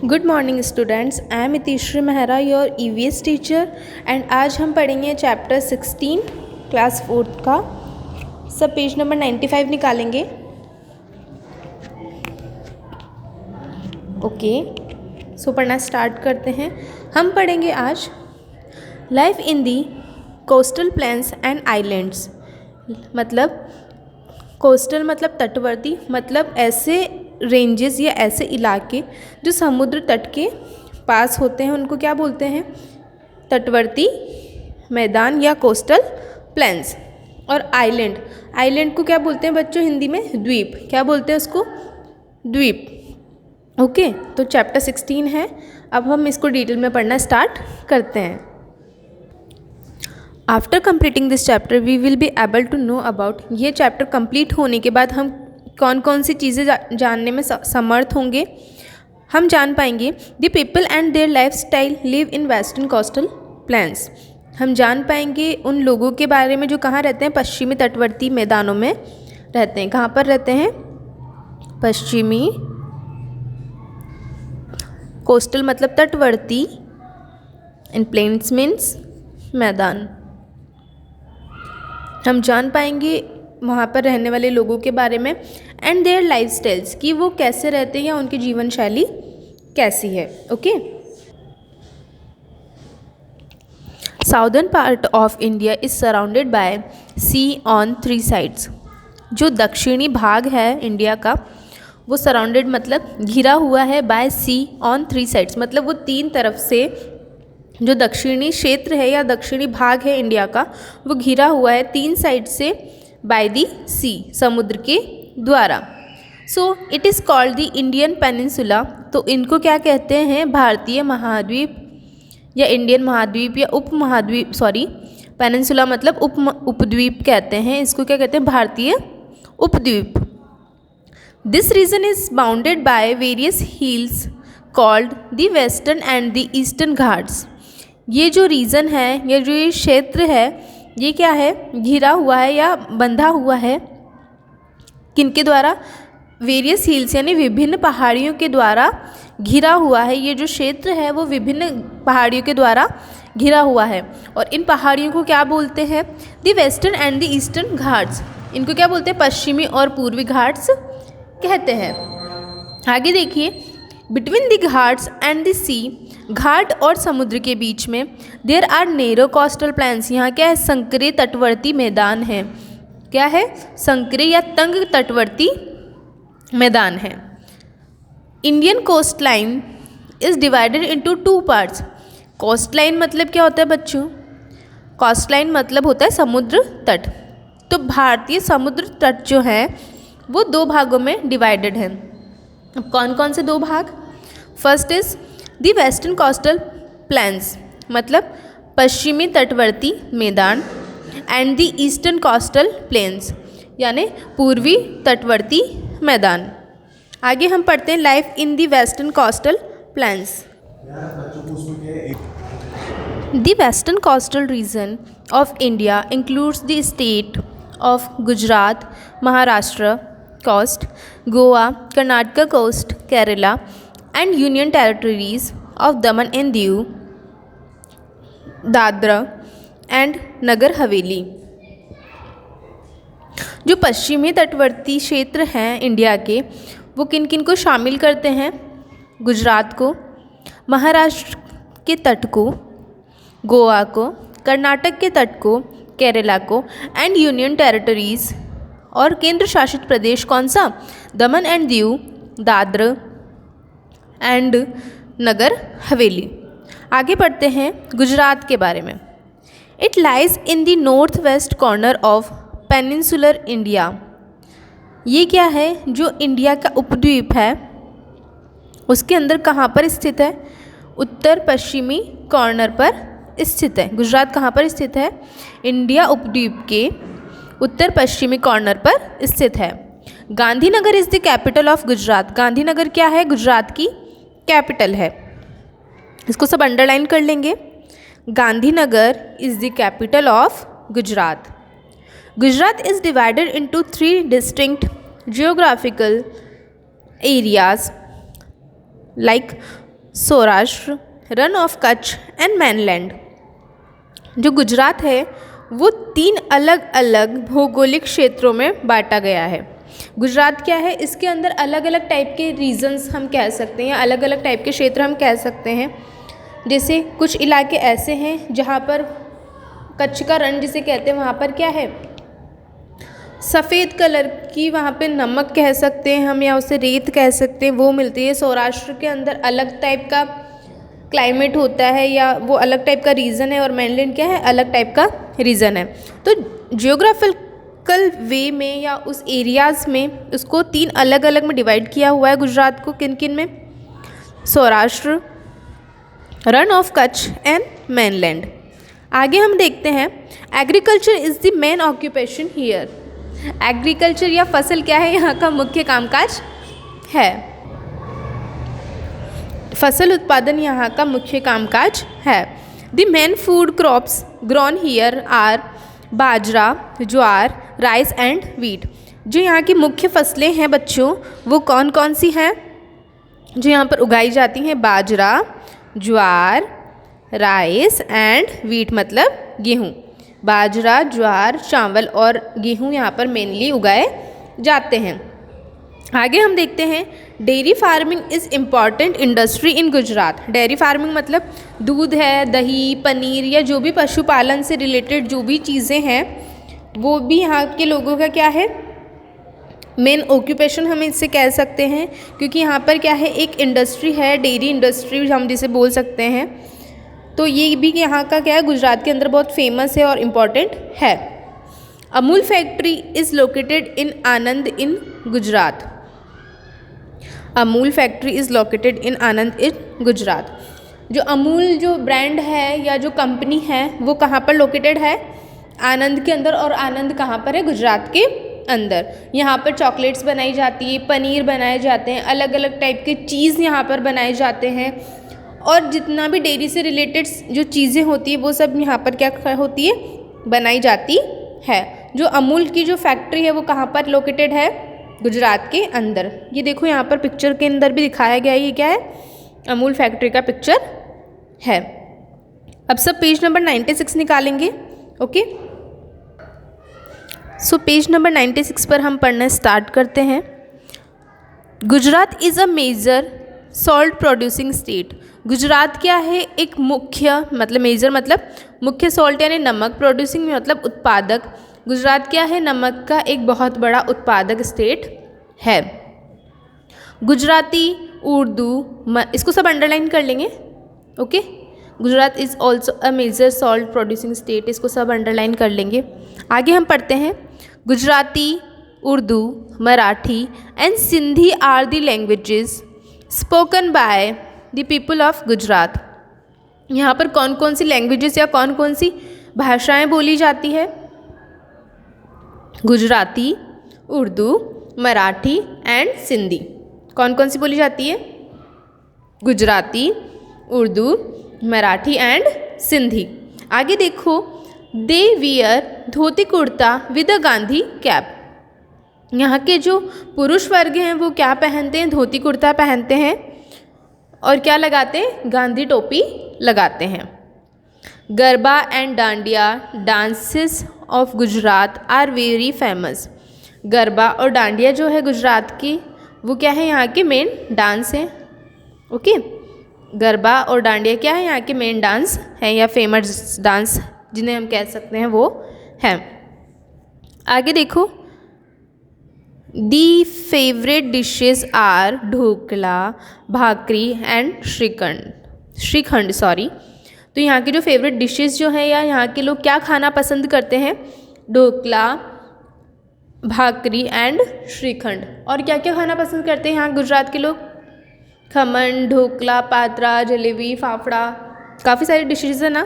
Good morning students, I am Itishree Mehra, your EVS teacher. And आज हम पढ़ेंगे चैप्टर 16 क्लास 4 का। सब पेज नंबर 95 निकालेंगे। ओके, सो पढ़ना स्टार्ट करते हैं। हम पढ़ेंगे आज life in the coastal plains and islands. मतलब कोस्टल मतलब तटवर्ती, मतलब ऐसे रेंजेस या ऐसे इलाके जो समुद्र तट के पास होते हैं, उनको क्या बोलते हैं? तटवर्ती मैदान या कोस्टल प्लेन्स। और आइलैंड, आइलैंड को क्या बोलते हैं बच्चों हिंदी में? द्वीप। क्या बोलते हैं उसको? द्वीप। ओके, तो चैप्टर 16 है। अब हम इसको डिटेल में पढ़ना स्टार्ट करते हैं। After completing this chapter we will be able to know about, ये चैप्टर कंप्लीट होने के बाद हम कौन कौन सी चीज़ें जानने में समर्थ होंगे। हम जान पाएंगे the people and their life style live in western coastal planes. हम जान पाएंगे उन लोगों के बारे में जो कहाँ रहते हैं? पश्चिमी तटवर्ती मैदानों में रहते हैं। कहाँ पर रहते हैं? पश्चिमी कोस्टल मतलब तटवर्ती, इन प्लेन्स मीन्स मैदान। हम जान पाएंगे वहाँ पर रहने वाले लोगों के बारे में एंड देयर लाइफ स्टाइल्स, कि वो कैसे रहते हैं या उनकी जीवन शैली कैसी है। Okay, southern part of India is surrounded by sea on 3 sides. जो दक्षिणी भाग है इंडिया का, वो सराउंडेड मतलब घिरा हुआ है बाय सी ऑन 3 साइड्स, मतलब वो 3 तरफ से जो दक्षिणी क्षेत्र है या दक्षिणी भाग है इंडिया का, वो घिरा हुआ है 3 साइड से बाय दी सी, समुद्र के द्वारा। So it is called the Indian peninsula. तो इनको क्या कहते हैं? भारतीय महाद्वीप या इंडियन महाद्वीप या उप महाद्वीप, सॉरी पेनिनसुला मतलब उपद्वीप कहते हैं। इसको क्या कहते हैं? भारतीय उपद्वीप। This region is bounded by various hills called the western and the eastern ghats. ये जो रीजन है या जो ये क्षेत्र है, ये क्या है? घिरा हुआ है या बंधा हुआ है किनके द्वारा? वेरियस हिल्स यानी विभिन्न पहाड़ियों के द्वारा घिरा हुआ है। ये जो क्षेत्र है वो विभिन्न पहाड़ियों के द्वारा घिरा हुआ है। और इन पहाड़ियों को क्या बोलते हैं? The western and the eastern Ghats. इनको क्या बोलते हैं? पश्चिमी और पूर्वी घाट्स कहते हैं। आगे देखिए, between the ghats and the sea, घाट और समुद्र के बीच में there are narrow coastal plains. यहाँ क्या है? संकरे तटवर्ती मैदान है। क्या है? संकरे या तंग तटवर्ती मैदान है। Indian coast line is divided into 2 parts. Coast line मतलब क्या होता है बच्चों? कोस्ट लाइन मतलब होता है समुद्र तट। तो भारतीय समुद्र तट जो है वो 2 भागों में डिवाइडेड है। अब कौन कौन से 2 भाग? First is the western coastal plains, मतलब पश्चिमी तटवर्ती मैदान, and the eastern coastal plains यानी पूर्वी तटवर्ती मैदान। आगे हम पढ़ते हैं life in the western coastal plains. The western coastal region of India includes the state of Gujarat, Maharashtra coast, Goa, Karnataka coast, Kerala and union territories of Daman and Diu, Dadra and Nagar Haveli. जो पश्चिमी तटवर्ती क्षेत्र हैं इंडिया के, वो किन किन को शामिल करते हैं? गुजरात को, महाराष्ट्र के तट को, गोवा को, कर्नाटक के तट को, केरला को एंड यूनियन टेरिटरीज और केंद्र शासित प्रदेश कौन सा? दमन एंड दीव, दादरा एंड नगर हवेली। आगे पढ़ते हैं गुजरात के बारे में। It lies in the north west corner of peninsular India. ये क्या है? जो इंडिया का उपद्वीप है उसके अंदर कहाँ पर स्थित है? उत्तर पश्चिमी कॉर्नर पर स्थित है। गुजरात कहाँ पर स्थित है? इंडिया उपद्वीप के उत्तर पश्चिमी कॉर्नर पर स्थित है। Gandhinagar is the capital of Gujarat. Gandhinagar क्या है? गुजरात की कैपिटल है। इसको सब अंडरलाइन कर लेंगे। Gandhinagar is the capital of Gujarat. Gujarat is divided into 3 distinct geographical areas like Saurashtra, run of Kutch and mainland. जो गुजरात है वो 3 अलग अलग भौगोलिक क्षेत्रों में बांटा गया है। गुजरात क्या है, इसके अंदर अलग अलग टाइप के रीजन्स हम कह सकते हैं या अलग अलग टाइप के क्षेत्र हम कह सकते हैं। जैसे कुछ इलाके ऐसे हैं जहाँ पर कच्छ का रण जिसे कहते हैं, वहाँ पर क्या है, सफ़ेद कलर की, वहाँ पे नमक कह सकते हैं हम या उसे रेत कह सकते हैं, वो मिलती है। सौराष्ट्र के अंदर अलग टाइप का क्लाइमेट होता है या वो अलग टाइप का रीजन है, और मेनलैंड क्या है, अलग टाइप का रीजन है। तो जियोग्राफिकल वे में या उस एरियाज़ में उसको 3 अलग अलग में डिवाइड किया हुआ है गुजरात को। किन किन में, Saurashtra, run of Kutch and mainland. आगे हम देखते हैं agriculture is the main occupation here. Agriculture या फसल क्या है, यहाँ का मुख्य कामकाज है। फसल उत्पादन यहाँ का मुख्य कामकाज है। The main food crops grown here are bajra, jowar, rice and wheat. जो यहाँ की मुख्य फसलें हैं बच्चों, वो कौन कौन सी हैं जो यहाँ पर उगाई जाती हैं? बाजरा, ज्वार, राइस एंड वीट मतलब गेहूँ। बाजरा, ज्वार, चावल और गेहूँ यहाँ पर मेनली उगाए जाते हैं। आगे हम देखते हैं dairy farming is important industry in Gujarat. Dairy farming मतलब दूध है, दही, पनीर या जो भी पशुपालन से रिलेटेड जो भी चीज़ें हैं वो भी यहाँ के लोगों का क्या है, मेन ऑक्यूपेशन हम इससे कह सकते हैं। क्योंकि यहाँ पर क्या है, एक इंडस्ट्री है, डेयरी इंडस्ट्री हम जिसे बोल सकते हैं। तो ये भी यहाँ का क्या है, गुजरात के अंदर बहुत फेमस है और इम्पॉर्टेंट है। Amul factory is located in Anand in Gujarat. Amul factory is located in Anand in Gujarat. जो अमूल जो ब्रांड है या जो कंपनी है वो कहाँ पर लोकेटेड है? आनंद के अंदर। और आनंद कहाँ पर है? गुजरात के अंदर। यहाँ पर चॉकलेट्स बनाई जाती है, पनीर बनाए जाते हैं, अलग अलग टाइप के चीज़ यहाँ पर बनाए जाते हैं, और जितना भी डेयरी से रिलेटेड जो चीज़ें होती है वो सब यहाँ पर क्या होती है, बनाई जाती है। जो अमूल की जो फैक्ट्री है वो कहाँ पर लोकेटेड है? गुजरात के अंदर। ये देखो यहाँ पर पिक्चर के अंदर भी दिखाया गया है, ये क्या है, अमूल फैक्ट्री का पिक्चर है। अब सब पेज नंबर 96 निकालेंगे। ओके, सो पेज नंबर 96 पर हम पढ़ना स्टार्ट करते हैं। Gujarat is a major salt producing state. Gujarat क्या है, एक मुख्य मतलब मेजर मतलब मुख्य सॉल्ट यानी नमक, प्रोड्यूसिंग मतलब उत्पादक। गुजरात क्या है, नमक का एक बहुत बड़ा उत्पादक स्टेट है। गुजराती, उर्दू, इसको सब अंडरलाइन कर लेंगे। Okay, Gujarat is also a major salt producing state, इसको सब अंडरलाइन कर लेंगे। आगे हम पढ़ते हैं Gujarati, Urdu, Marathi and Sindhi are the languages spoken by the people of Gujarat. यहाँ पर कौन कौन सी लैंग्वेजेस या कौन कौन सी भाषाएं बोली जाती है? गुजराती, उर्दू, मराठी एंड सिंधी। कौन कौन सी बोली जाती है? गुजराती, उर्दू, मराठी एंड सिंधी। आगे देखो, they wear dhoti kurta with a Gandhi cap. यहाँ के जो पुरुष वर्ग हैं वो क्या पहनते हैं? धोती कुर्ता पहनते हैं और क्या लगाते हैं? गांधी टोपी लगाते हैं। Garba and Dandiya dances of Gujarat are very famous. Garba और डांडिया जो है गुजरात की, वो क्या है, यहाँ के मेन डांस हैं। ओके, गरबा और डांडिया क्या है, यहाँ के मेन डांस हैं या फेमस डांस जिन्हें हम कह सकते हैं वो हैं। आगे देखो, the favourite dishes are dhokla, bhakri and shrikhand. तो यहाँ की जो फेवरेट डिशेस जो है या यहाँ के लोग क्या खाना पसंद करते हैं? ढोकला, भाकरी एंड श्रीखंड। और क्या क्या खाना पसंद करते हैं यहाँ गुजरात के लोग? खमन, ढोकला, पात्रा, जलेबी, फाफड़ा, काफ़ी सारी डिशेज है ना,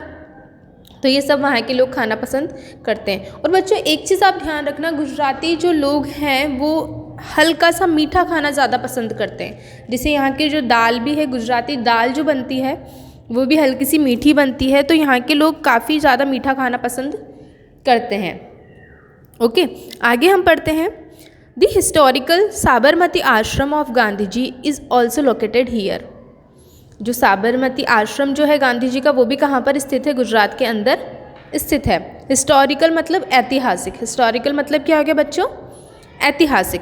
तो ये सब वहाँ के लोग खाना पसंद करते हैं। और बच्चों एक चीज़ आप ध्यान रखना, गुजराती जो लोग हैं वो हल्का सा मीठा खाना ज़्यादा पसंद करते हैं। जैसे यहाँ की जो दाल भी है, गुजराती दाल जो बनती है वो भी हल्की सी मीठी बनती है, तो यहाँ के लोग काफ़ी ज़्यादा मीठा खाना पसंद करते हैं। ओके, आगे हम पढ़ते हैं, the historical Sabarmati Ashram of Gandhi ji is also located here. जो साबरमती आश्रम जो है गांधी जी का, वो भी कहाँ पर स्थित है? गुजरात के अंदर स्थित है। हिस्टोरिकल मतलब ऐतिहासिक, हिस्टोरिकल मतलब क्या हो गया बच्चों? ऐतिहासिक।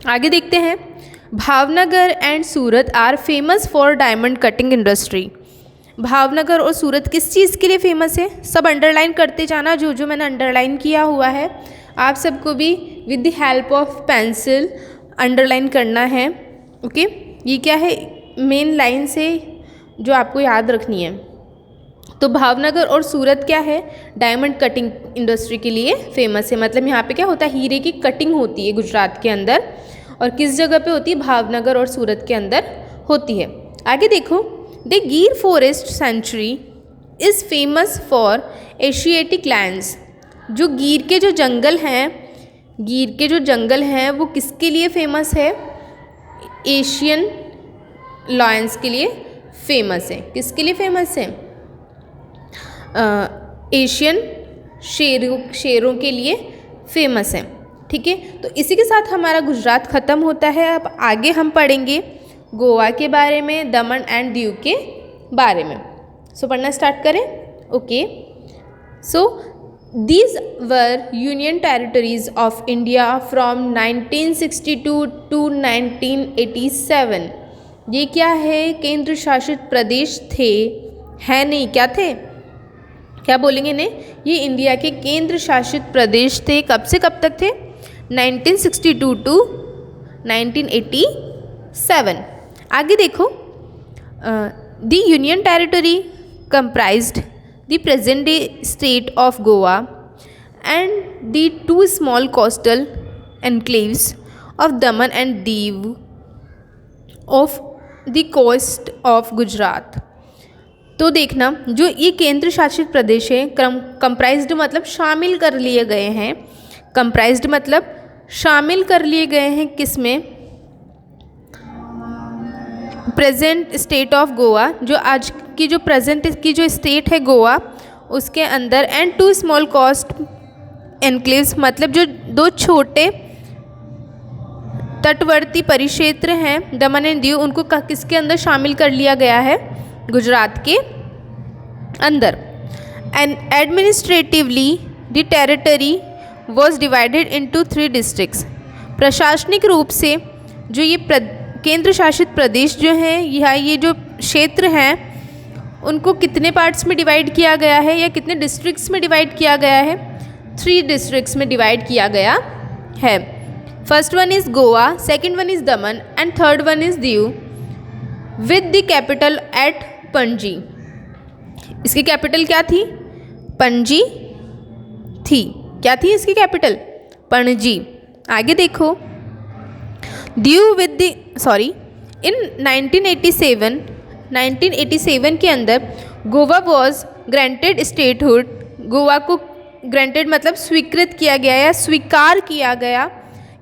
आगे देखते हैं, Bhavnagar and Surat are famous for diamond cutting industry. Bhavnagar और सूरत किस चीज़ के लिए फेमस है? सब अंडरलाइन करते जाना, जो जो मैंने अंडरलाइन किया हुआ है आप सबको भी with the help of pencil underline करना है। ओके, ये क्या है? मेन लाइन से जो आपको याद रखनी है। तो भावनगर और सूरत क्या है? डायमंड कटिंग इंडस्ट्री के लिए फेमस है। मतलब यहाँ पे क्या होता है? हीरे की कटिंग होती है गुजरात के अंदर, और किस जगह पे होती है? भावनगर और सूरत के अंदर होती है। आगे देखो, the Gir forest sanctuary is famous for Asiatic lands. जो गिर के जो जंगल हैं, गिर के जो जंगल हैं वो किसके लिए फेमस है? एशियन लायंस के लिए फेमस है। किसके लिए फेमस है? एशियन शेरों के लिए फेमस है। ठीक है, तो इसी के साथ हमारा गुजरात ख़त्म होता है। अब आगे हम पढ़ेंगे गोवा के बारे में, दमन एंड दीव के बारे में। सो पढ़ना स्टार्ट करें। Okay, so these were union territories of India from 1962 to 1987। ये क्या है? केंद्र शासित प्रदेश थे, है नहीं, क्या थे? क्या बोलेंगे इन्हें? ये इंडिया के केंद्र शासित प्रदेश थे। कब से कब तक थे? 1962 टू 1987। आगे देखो, the union territory comprised the present day state of Goa and the 2 small coastal enclaves of Daman and Diu of the coast of Gujarat. तो देखना, जो ये केंद्र शासित प्रदेश है, कंप्राइज्ड मतलब शामिल कर लिए गए हैं। कंप्राइज्ड मतलब शामिल कर लिए गए हैं किसमें? प्रेजेंट स्टेट ऑफ गोवा, जो आज की जो प्रेजेंट की जो स्टेट है गोवा, उसके अंदर, एंड 2 स्मॉल कोस्ट एनक्लेव्स मतलब जो 2 छोटे तटवर्ती परिक्षेत्र हैं दमन एंड दीव, उनको किसके अंदर शामिल कर लिया गया है? गुजरात के अंदर। And administratively the territory was divided into 3 districts. प्रशासनिक रूप से जो ये केंद्र शासित प्रदेश जो हैं, या ये जो क्षेत्र हैं, उनको कितने पार्ट्स में डिवाइड किया गया है, या कितने डिस्ट्रिक्ट्स में डिवाइड किया गया है? 3 डिस्ट्रिक्ट्स में डिवाइड किया गया है। First one is Goa, second one is Daman and third one is Diu with the capital at Panaji. इसकी कैपिटल क्या थी? पणजी थी। क्या थी इसकी कैपिटल? पणजी। आगे देखो, दीव विद द इन 1987 के अंदर Goa was granted statehood. Goa को ग्रांटेड मतलब स्वीकृत किया गया या स्वीकार किया गया,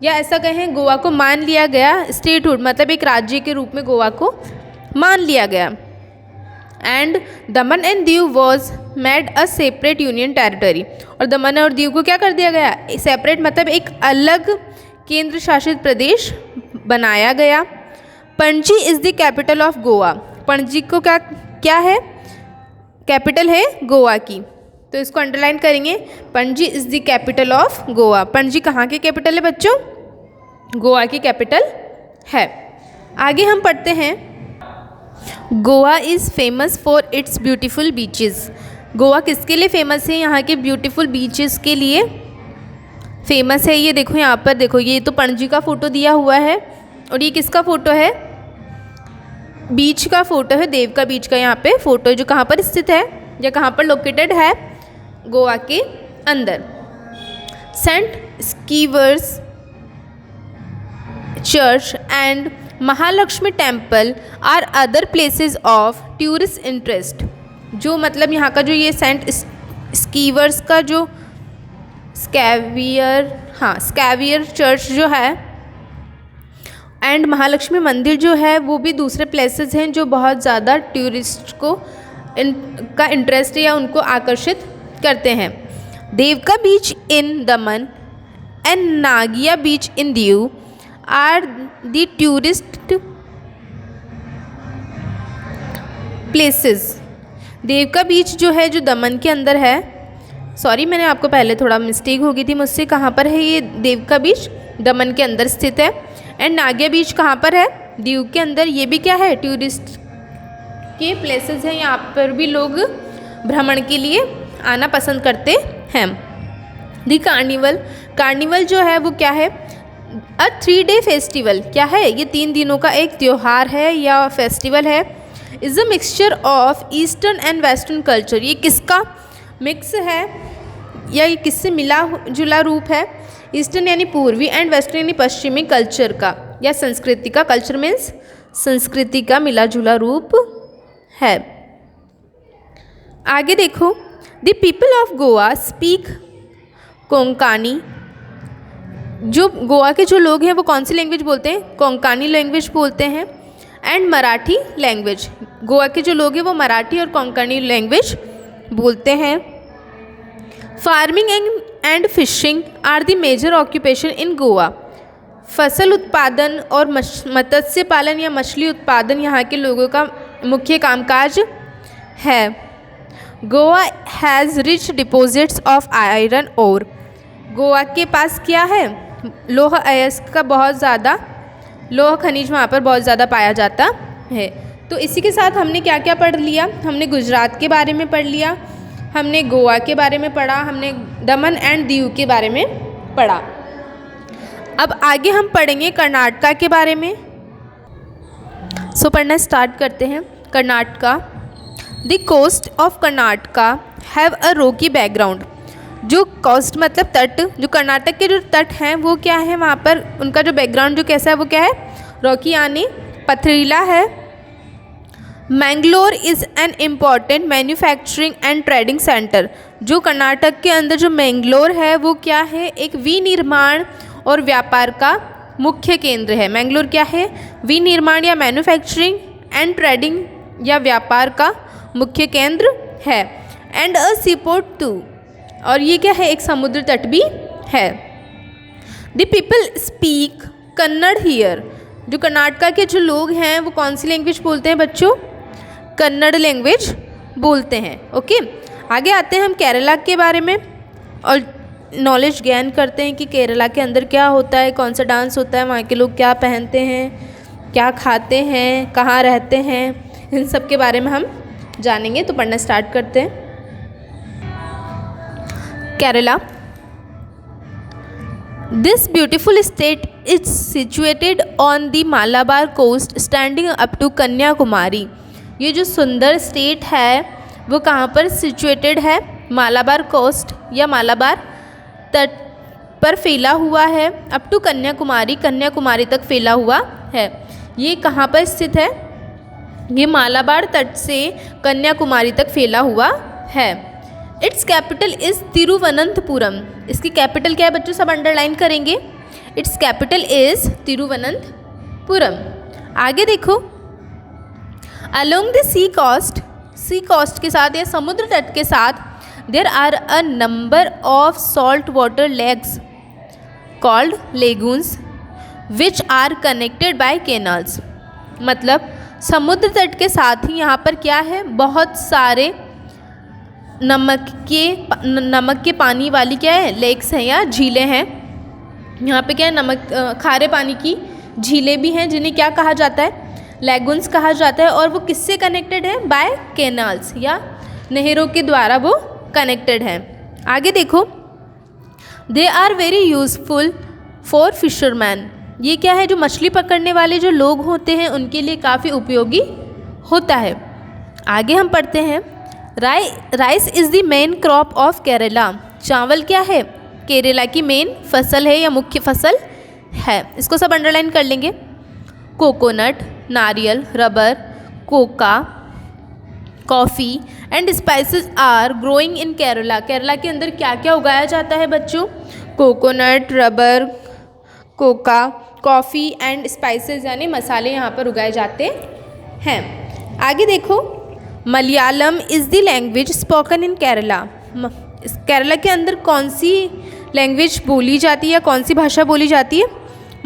या ऐसा कहें गोवा को मान लिया गया। स्टेटहुड मतलब एक राज्य के रूप में गोवा को मान लिया गया। And Daman and Diu was made a separate union territory. और दमन और दीव को क्या कर दिया गया? सेपरेट मतलब एक अलग केंद्र शासित प्रदेश बनाया गया। Panaji is the capital of Goa. Panaji को क्या है? कैपिटल है गोवा की, तो इसको अंडरलाइन करेंगे। Panaji is the capital of Goa. Panaji कहाँ की कैपिटल है बच्चों? गोवा की कैपिटल है। आगे हम पढ़ते हैं, Goa is famous for its beautiful beaches. Goa किसके लिए फेमस है? यहाँ के ब्यूटीफुल बीचेस के लिए फेमस है। ये देखो, यहाँ पर देखो, ये तो पणजी का फ़ोटो दिया हुआ है, और ये किसका फ़ोटो है? बीच का फ़ोटो है, देव का बीच का यहाँ पे फ़ोटो है, जो कहाँ पर स्थित है या कहाँ पर लोकेटेड है? गोवा के अंदर। Saint Xavier's church and Mahalakshmi temple are other places of tourist interest. जो मतलब यहाँ का जो ये सेंट स्कीवर्स का जो स्कैवियर चर्च जो है एंड महालक्ष्मी मंदिर जो है, वो भी दूसरे प्लेसेस हैं जो बहुत ज़्यादा टूरिस्ट को का इंटरेस्ट या उनको आकर्षित करते हैं। Devka beach in Daman and Nagoa beach in Diu are the tourist places. Devka beach जो है, जो दमन के अंदर है, सॉरी मैंने आपको पहले थोड़ा मिस्टेक हो गई थी मुझसे, कहाँ पर है ये देवका बीच? दमन के अंदर स्थित है। एंड नागिया बीच कहाँ पर है? दीव के अंदर। ये भी क्या है? टूरिस्ट के प्लेसेस हैं, यहाँ पर भी लोग भ्रमण के लिए आना पसंद करते हैं। दी कार्निवल, कार्निवल जो है वो क्या है? अ 3 डे फेस्टिवल। क्या है? ये 3 दिनों का एक त्यौहार है या फेस्टिवल है। Is a mixture of eastern and western culture. ये किसका मिक्स है या ये किससे मिला जुला रूप है? ईस्टर्न यानी पूर्वी एंड वेस्टर्न यानी पश्चिमी कल्चर का या संस्कृति का। कल्चर मीन्स संस्कृति का मिला जुला रूप है। आगे देखो, the people of Goa speak Konkani. जो गोवा के जो लोग हैं वो कौन सी लैंग्वेज बोलते हैं? कोंकणी लैंग्वेज बोलते हैं। एंड मराठी लैंग्वेज, गोवा के जो लोग हैं वो मराठी और कोंकणी लैंग्वेज बोलते हैं। Farming and fishing are the major occupation in Goa. फसल उत्पादन और मत्स्य पालन या मछली उत्पादन यहाँ के लोगों का मुख्य कामकाज है। Goa has rich deposits of iron ore. Goa के पास क्या है? लौह अयस्क का बहुत ज़्यादा, लौह खनिज वहाँ पर बहुत ज़्यादा पाया जाता है। तो इसी के साथ हमने क्या क्या पढ़ लिया? हमने गुजरात के बारे में पढ़ लिया, हमने गोवा के बारे में पढ़ा, हमने दमन एंड दीव के बारे में पढ़ा। अब आगे हम पढ़ेंगे कर्नाटका के बारे में। सो पढ़ना स्टार्ट करते हैं। Karnataka, the coast of Karnataka have a rocky background. जो कोस्ट मतलब तट, जो कर्नाटक के जो तट हैं वो क्या है, वहाँ पर उनका जो बैकग्राउंड जो कैसा है वो क्या है? रॉकी यानी पथरीला है। Mangalore is an important manufacturing and trading centre. जो कर्नाटक के अंदर जो मैंगलोर है वो क्या है? एक विनिर्माण और व्यापार का मुख्य केंद्र है। मैंगलोर क्या है? विनिर्माण या मैन्युफैक्चरिंग एंड ट्रेडिंग या व्यापार का मुख्य केंद्र है। एंड अ सीपोर्ट टू, और ये क्या है? एक समुद्र तट भी है। The people speak Kannada here. जो कर्नाटका के जो लोग हैं वो कौन सी लैंग्वेज बोलते हैं बच्चों? कन्नड़ लैंग्वेज बोलते हैं। ओके, आगे आते हैं हम केरला के बारे में और नॉलेज गेन करते हैं कि केरला के अंदर क्या होता है, कौन सा डांस होता है, वहाँ के लोग क्या पहनते हैं, क्या खाते हैं, कहाँ रहते हैं, इन सब के बारे में हम जानेंगे। तो पढ़ना स्टार्ट करते हैं। Kerala, this beautiful state is situated on the Malabar coast standing up to Kanyakumari. ये जो सुंदर स्टेट है वो कहाँ पर सिचुएटेड है? मालाबार कोस्ट या मालाबार तट पर फैला हुआ है। अप टू कन्याकुमारी, कन्याकुमारी तक फैला हुआ है। ये कहाँ पर स्थित है? ये मालाबार तट से कन्याकुमारी तक फैला हुआ है। It's capital is Thiruvananthapuram. इसकी कैपिटल क्या है बच्चों? सब अंडरलाइन करेंगे। It's capital is Thiruvananthapuram. आगे देखो, अलोंग द सी कोस्ट के साथ या समुद्र तट के साथ there are a number of salt water lakes called lagoons which are connected by canals. मतलब समुद्र तट के साथ ही यहाँ पर क्या है? बहुत सारे नमक के पानी वाली क्या है? लेक्स हैं या झीलें हैं। यहाँ पे क्या है? नमक खारे पानी की झीलें भी हैं जिन्हें क्या कहा जाता है? लेगून्स कहा जाता है। और वो किससे कनेक्टेड है? बाय कैनाल्स या नहरों के द्वारा वो कनेक्टेड है। आगे देखो, they are very useful for fisherman. ये क्या है? जो मछली पकड़ने वाले जो लोग होते हैं उनके लिए काफ़ी उपयोगी होता है। आगे हम पढ़ते हैं, rice is the main crop of Kerala. चावल क्या है? केरला की मेन फसल है या मुख्य फसल है। इसको सब अंडरलाइन कर लेंगे। कोकोनट, नारियल, rubber, cocoa, coffee and spices are growing in Kerala. Kerala के अंदर क्या क्या उगाया जाता है बच्चों? Coconut, rubber, cocoa, coffee and spices यानी मसाले यहाँ पर उगाए जाते हैं। आगे देखो, Malayalam is the language spoken in Kerala. Kerala के अंदर कौन सी लैंग्वेज बोली जाती है या कौन सी भाषा बोली जाती है?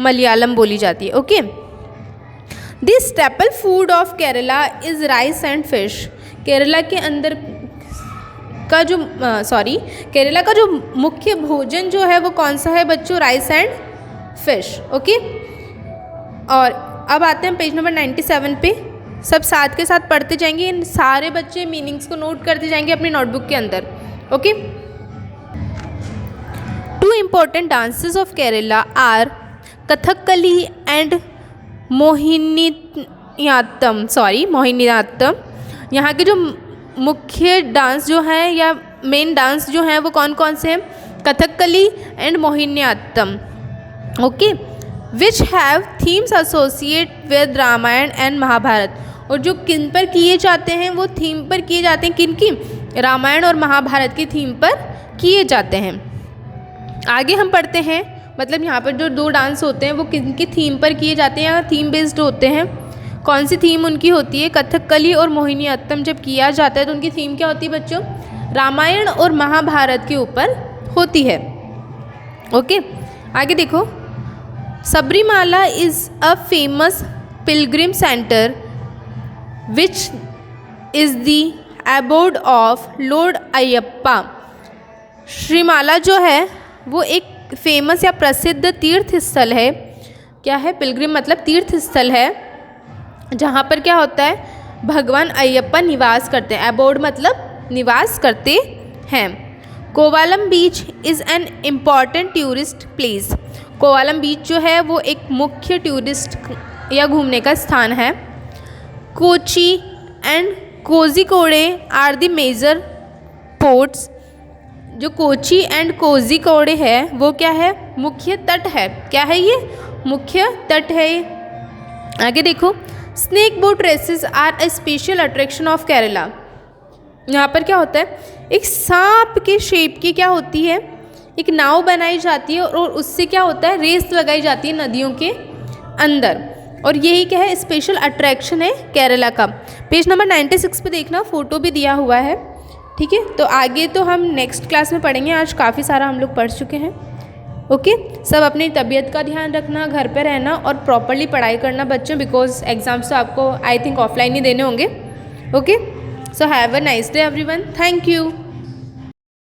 मलयालम बोली जाती है। Okay, the staple food of Kerala is rice and fish. Kerala के अंदर का जो केरला का जो मुख्य भोजन जो है वो कौन सा है बच्चों? Rice and fish. ओके, और अब आते हैं पेज नंबर 97 पे। सब साथ के साथ पढ़ते जाएंगे, इन सारे बच्चे मीनिंग्स को नोट करते जाएंगे अपनी नोटबुक के अंदर। Okay, two important dances of Kerala are Kathakali and Mohiniyattam. यहाँ के जो मुख्य डांस जो है या मेन डांस जो हैं वो कौन कौन से हैं? Kathakali and Mohiniyattam. Okay, which have themes associate with Ramayana and Mahabharata. और जो किन पर किए जाते हैं? वो थीम पर किए जाते हैं, किन की? रामायण और महाभारत की थीम पर किए जाते हैं। आगे हम पढ़ते हैं, मतलब यहाँ पर जो दो डांस होते हैं वो किन की थीम पर किए जाते हैं या थीम बेस्ड होते हैं? कौन सी थीम उनकी होती है? कथकली और मोहिनीअट्टम जब किया जाता है तो उनकी थीम क्या होती है बच्चों? रामायण और महाभारत के ऊपर होती है। ओके, आगे देखो, Sabarimala is a famous pilgrim centre which is the abode of lord Ayyappa. श्रीमाला जो है वो एक फेमस या प्रसिद्ध तीर्थ स्थल है। क्या है? पिलग्रिम मतलब तीर्थ स्थल है, जहाँ पर क्या होता है? भगवान अयप्पा निवास करते हैं। एबोर्ड मतलब निवास करते हैं। Kovalam beach is an important tourist place. Kovalam beach जो है वो एक मुख्य टूरिस्ट या घूमने का स्थान है। Kochi and Kozhikode are the major ports. जो कोची एंड कोझिकोडे है वो क्या है? मुख्य तट है। क्या है ये? मुख्य तट है। आगे देखो, snake boat races are a special attraction of Kerala. यहाँ पर क्या होता है? एक सांप के शेप की क्या होती है? एक नाव बनाई जाती है और उससे क्या होता है? रेस लगाई जाती है नदियों के अंदर, और यही क्या है? स्पेशल अट्रैक्शन है केरला का। पेज नंबर 96 पे देखना, फ़ोटो भी दिया हुआ है। ठीक है, तो आगे तो हम नेक्स्ट क्लास में पढ़ेंगे। आज काफ़ी सारा हम लोग पढ़ चुके हैं। ओके, सब अपनी तबीयत का ध्यान रखना, घर पे रहना और प्रॉपरली पढ़ाई करना बच्चों, बिकॉज एग्ज़ाम्स तो आपको आई थिंक ऑफलाइन ही देने होंगे। Okay, so have a nice day everyone. Thank you.